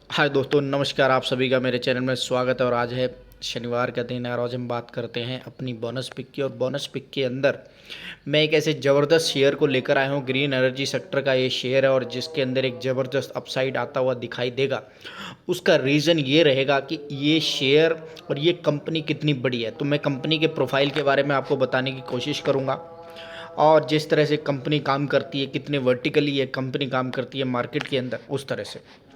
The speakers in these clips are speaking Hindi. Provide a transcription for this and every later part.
हाय दोस्तों, नमस्कार। आप सभी का मेरे चैनल में स्वागत है। और आज है शनिवार का दिन और आज हम बात करते हैं अपनी बोनस पिक की। और बोनस पिक के अंदर मैं एक ऐसे ज़बरदस्त शेयर को लेकर आया हूँ। ग्रीन एनर्जी सेक्टर का ये शेयर है और जिसके अंदर एक ज़बरदस्त अपसाइड आता हुआ दिखाई देगा। उसका रीज़न ये रहेगा कि ये शेयर और ये कंपनी कितनी बड़ी है। तो मैं कंपनी के प्रोफाइल के बारे में आपको बताने की कोशिश करूँगा और जिस तरह से कंपनी काम करती है, कितने वर्टिकली ये कंपनी काम करती है मार्केट के अंदर, उस तरह से।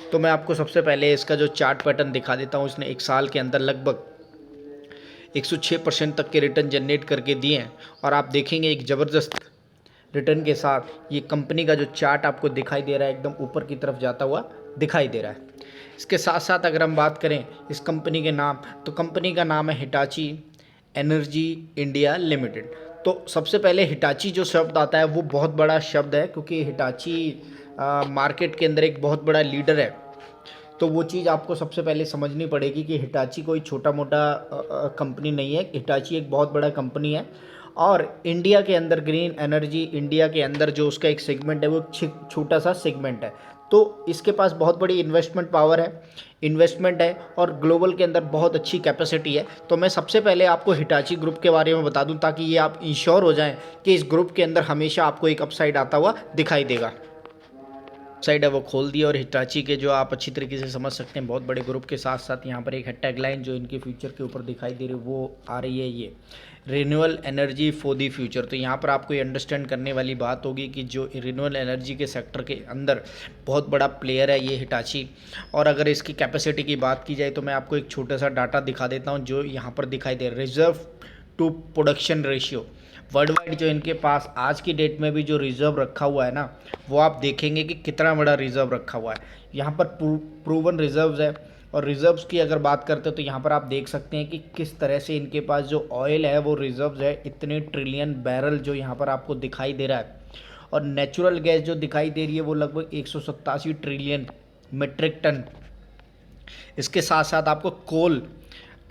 तो मैं आपको सबसे पहले इसका जो चार्ट पैटर्न दिखा देता हूँ। इसने एक साल के अंदर लगभग 106% तक के रिटर्न जनरेट करके दिए हैं और आप देखेंगे एक ज़बरदस्त रिटर्न के साथ ये कंपनी का जो चार्ट आपको दिखाई दे रहा है एकदम ऊपर की तरफ जाता हुआ दिखाई दे रहा है। इसके साथ साथ अगर हम बात करें इस कंपनी के नाम, तो कंपनी का नाम है हिटाची एनर्जी इंडिया लिमिटेड। तो सबसे पहले हिटाची जो शब्द आता है वो बहुत बड़ा शब्द है, क्योंकि हिटाची मार्केट के अंदर एक बहुत बड़ा लीडर है। तो वो चीज़ आपको सबसे पहले समझनी पड़ेगी कि हिटाची कोई छोटा मोटा कंपनी नहीं है। हिटाची एक बहुत बड़ा कंपनी है और इंडिया के अंदर ग्रीन एनर्जी इंडिया के अंदर जो उसका एक सेगमेंट है वो छोटा सा सेगमेंट है। तो इसके पास बहुत बड़ी इन्वेस्टमेंट है और ग्लोबल के अंदर बहुत अच्छी कैपेसिटी है। तो मैं सबसे पहले आपको हिटाची ग्रुप के बारे में बता दूं ताकि ये आप इंश्योर हो जाएं कि इस ग्रुप के अंदर हमेशा आपको एक अपसाइड आता हुआ दिखाई देगा। साइड है वो खोल दिया और हिटाची के जो आप अच्छी तरीके से समझ सकते हैं बहुत बड़े ग्रुप के साथ साथ यहाँ पर एक है टैगलाइन जो इनके फ्यूचर के ऊपर दिखाई दे रही है, वो आ रही है ये renewable energy for the future. तो यहाँ पर आपको ये अंडरस्टैंड करने वाली बात होगी कि जो रिन्यूएबल एनर्जी के सेक्टर के अंदर बहुत बड़ा प्लेयर है ये हिटाची। और अगर इसकी कैपेसिटी की बात की जाए तो मैं आपको एक छोटा सा डाटा दिखा देता हूँ जो यहाँ पर दिखाई दे reserve to production ratio. World wide जो इनके पास आज की डेट में भी जो रिज़र्व रखा हुआ है ना, वो आप देखेंगे कि कितना बड़ा रिज़र्व रखा हुआ है। यहाँ पर प्रूवन रिज़र्व्स है। और रिज़र्व्स की अगर बात करते हैं तो यहाँ पर आप देख सकते हैं कि किस तरह से इनके पास जो ऑयल है वो रिज़र्व्स है, इतने ट्रिलियन बैरल जो यहाँ पर आपको दिखाई दे रहा है। और नेचुरल गैस जो दिखाई दे रही है वो लगभग 187 ट्रिलियन मेट्रिक टन। इसके साथ साथ आपको कोल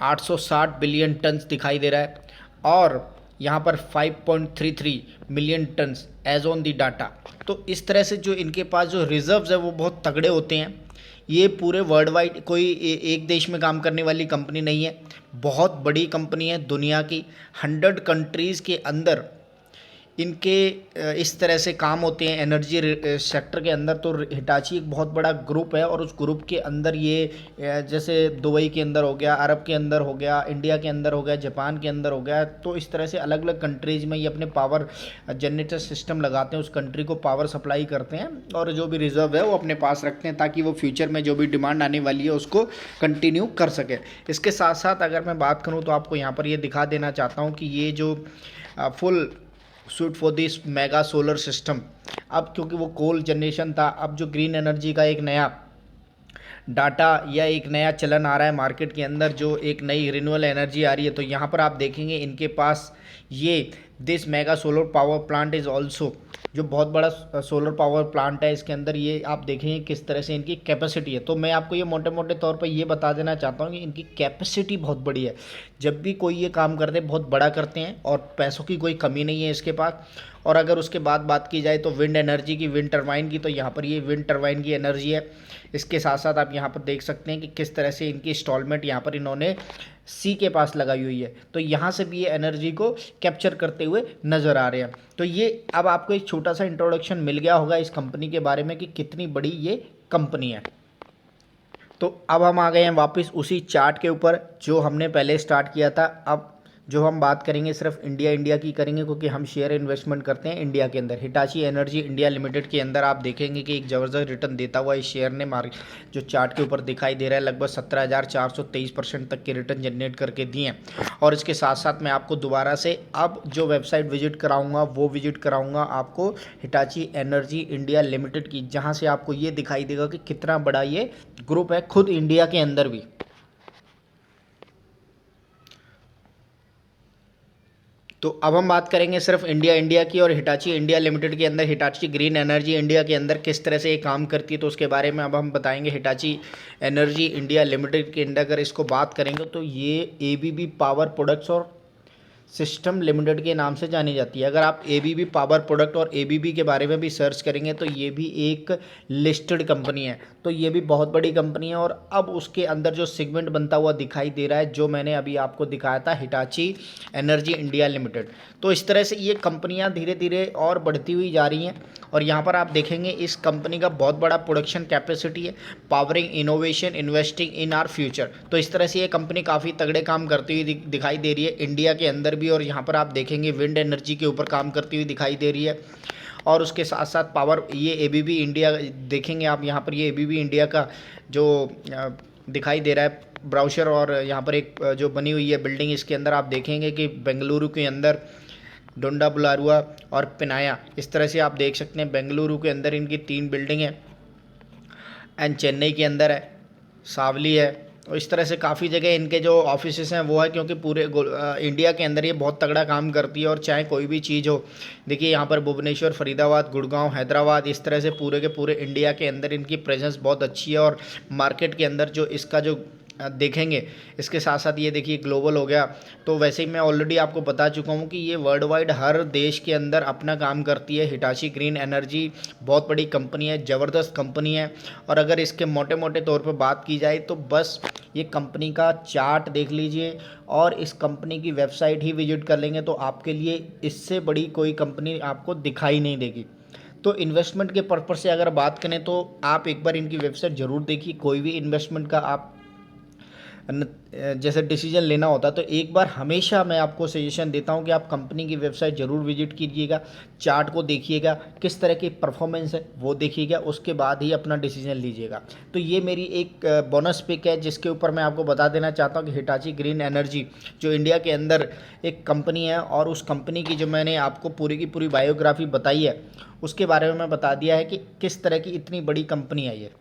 860 बिलियन टन्स दिखाई दे रहा है और यहाँ पर 5.33 million tons as on the data. तो इस तरह से जो इनके पास जो रिजर्व्स है वो बहुत तगड़े होते हैं। ये पूरे वर्ल्ड वाइड कोई एक देश में काम करने वाली कंपनी नहीं है, बहुत बड़ी कंपनी है दुनिया की। 100 कंट्रीज़ के अंदर इनके इस तरह से काम होते हैं एनर्जी सेक्टर के अंदर। तो हिटाची एक बहुत बड़ा ग्रुप है और उस ग्रुप के अंदर ये जैसे दुबई के अंदर हो गया, अरब के अंदर हो गया, इंडिया के अंदर हो गया, जापान के अंदर हो गया। तो इस तरह से अलग अलग कंट्रीज़ में ये अपने पावर जनरेटर सिस्टम लगाते हैं, उस कंट्री को पावर सप्लाई करते हैं और जो भी रिज़र्व है वो अपने पास रखते हैं ताकि वो फ्यूचर में जो भी डिमांड आने वाली है उसको कंटिन्यू कर सके। इसके साथ साथ अगर मैं बात करूँ तो आपको यहाँ पर ये दिखा देना चाहता हूँ कि ये जो full suit for this mega solar system, अब क्योंकि वो कोल जनरेशन था, अब जो ग्रीन एनर्जी का एक नया डाटा या एक नया चलन आ रहा है मार्केट के अंदर, जो एक नई रिन्यूएबल एनर्जी आ रही है। तो यहाँ पर आप देखेंगे इनके पास ये this mega solar power plant is also, जो बहुत बड़ा सोलर पावर प्लांट है, इसके अंदर ये आप देखेंगे किस तरह से इनकी कैपेसिटी है। तो मैं आपको ये मोटे मोटे तौर पर ये बता देना चाहता हूँ कि इनकी कैपेसिटी बहुत बड़ी है। जब भी कोई ये काम करते हैं बहुत बड़ा करते हैं और पैसों की कोई कमी नहीं है इसके पास। और अगर उसके बाद बात की जाए तो विंड एनर्जी की, विंड टरबाइन की, तो यहाँ पर ये विंड टरबाइन की एनर्जी है। इसके साथ साथ आप यहाँ पर देख सकते हैं कि किस तरह से इनकी इंस्टॉलमेंट यहाँ पर इन्होंने सी के पास लगाई हुई है। तो यहाँ से भी ये एनर्जी को कैप्चर करते हुए नज़र आ रहे हैं। तो ये अब आपको एक छोटा सा इंट्रोडक्शन मिल गया होगा इस कंपनी के बारे में कि कितनी बड़ी ये कंपनी है। तो अब हम आ गए हैं वापस उसी चार्ट के ऊपर जो हमने पहले स्टार्ट किया था। अब जो हम बात करेंगे सिर्फ इंडिया की करेंगे, क्योंकि हम शेयर इन्वेस्टमेंट करते हैं इंडिया के अंदर। हिटाची एनर्जी इंडिया लिमिटेड के अंदर आप देखेंगे कि एक ज़बरदस्त रिटर्न देता हुआ इस शेयर ने जो चार्ट के ऊपर दिखाई दे रहा है लगभग 17,423% तक के रिटर्न जनरेट करके दिए हैं। और इसके साथ साथ मैं आपको दोबारा से अब जो वेबसाइट विजिट कराऊंगा वो विजिट कराऊंगा आपको हिटाची एनर्जी इंडिया लिमिटेड की, जहाँ से आपको ये दिखाई देगा कि कितना बड़ा ये ग्रुप है खुद इंडिया के अंदर भी। तो अब हम बात करेंगे सिर्फ इंडिया की और हिटाची इंडिया लिमिटेड के अंदर हिटाची ग्रीन एनर्जी इंडिया के अंदर किस तरह से ये काम करती है, तो उसके बारे में अब हम बताएंगे। हिटाची एनर्जी इंडिया लिमिटेड के अंदर अगर इसको बात करेंगे तो ये एबीबी पावर प्रोडक्ट्स और सिस्टम लिमिटेड के नाम से जानी जाती है। अगर आप एबीबी पावर प्रोडक्ट और एबीबी के बारे में भी सर्च करेंगे तो ये भी एक लिस्टेड कंपनी है, तो ये भी बहुत बड़ी कंपनी है। और अब उसके अंदर जो सेगमेंट बनता हुआ दिखाई दे रहा है, जो मैंने अभी आपको दिखाया था, हिटाची एनर्जी इंडिया लिमिटेड। तो इस तरह से ये कंपनियां धीरे धीरे और बढ़ती हुई जा रही हैं। और यहाँ पर आप देखेंगे इस कंपनी का बहुत बड़ा प्रोडक्शन कैपेसिटी है, powering innovation investing in are future. तो इस तरह से ये कंपनी काफ़ी तगड़े काम करती हुई दिखाई दे रही है इंडिया के अंदर भी। और यहाँ पर आप देखेंगे विंड एनर्जी के ऊपर काम करती हुई दिखाई दे रही है। और उसके साथ साथ पावर, ये एबीबी इंडिया देखेंगे आप, यहाँ पर ये एबीबी इंडिया का जो दिखाई दे रहा है ब्राउचर, और यहाँ पर एक जो बनी हुई है बिल्डिंग, इसके अंदर आप देखेंगे कि बेंगलुरु के अंदर डोंडा बुलारुआ और पिनाया, इस तरह से आप देख सकते हैं। बेंगलुरु के अंदर इनकी 3 बिल्डिंग है, एंड चेन्नई के अंदर है, सावली है। और इस तरह से काफ़ी जगह इनके जो ऑफिसेस हैं वो है, क्योंकि पूरे इंडिया के अंदर ये बहुत तगड़ा काम करती है। और चाहे कोई भी चीज़ हो, देखिए यहाँ पर भुवनेश्वर, फरीदाबाद, गुड़गांव, हैदराबाद, इस तरह से पूरे के पूरे इंडिया के अंदर इनकी प्रेजेंस बहुत अच्छी है। और मार्केट के अंदर जो इसका जो देखेंगे, इसके साथ साथ ये देखिए ग्लोबल हो गया। तो वैसे ही मैं ऑलरेडी आपको बता चुका हूँ कि ये वर्ल्ड वाइड हर देश के अंदर अपना काम करती है। हिटाची ग्रीन एनर्जी बहुत बड़ी कंपनी है, ज़बरदस्त कंपनी है। और अगर इसके मोटे मोटे तौर पर बात की जाए तो बस ये कंपनी का चार्ट देख लीजिए और इस कंपनी की वेबसाइट ही विजिट कर लेंगे तो आपके लिए इससे बड़ी कोई कंपनी आपको दिखाई नहीं देगी। तो इन्वेस्टमेंट के पर्पज़ से अगर बात करें तो आप एक बार इनकी वेबसाइट ज़रूर देखिए। कोई भी इन्वेस्टमेंट का आप जैसे डिसीजन लेना होता है तो एक बार हमेशा मैं आपको सजेशन देता हूं कि आप कंपनी की वेबसाइट ज़रूर विजिट कीजिएगा, चार्ट को देखिएगा, किस तरह की परफॉर्मेंस है वो देखिएगा, उसके बाद ही अपना डिसीजन लीजिएगा। तो ये मेरी एक बोनस पिक है जिसके ऊपर मैं आपको बता देना चाहता हूँ कि हिटाची ग्रीन एनर्जी जो इंडिया के अंदर एक कंपनी है, और उस कंपनी की जो मैंने आपको पूरी की पूरी बायोग्राफी बताई है उसके बारे में मैं बता दिया है कि किस तरह की इतनी बड़ी कंपनी है ये।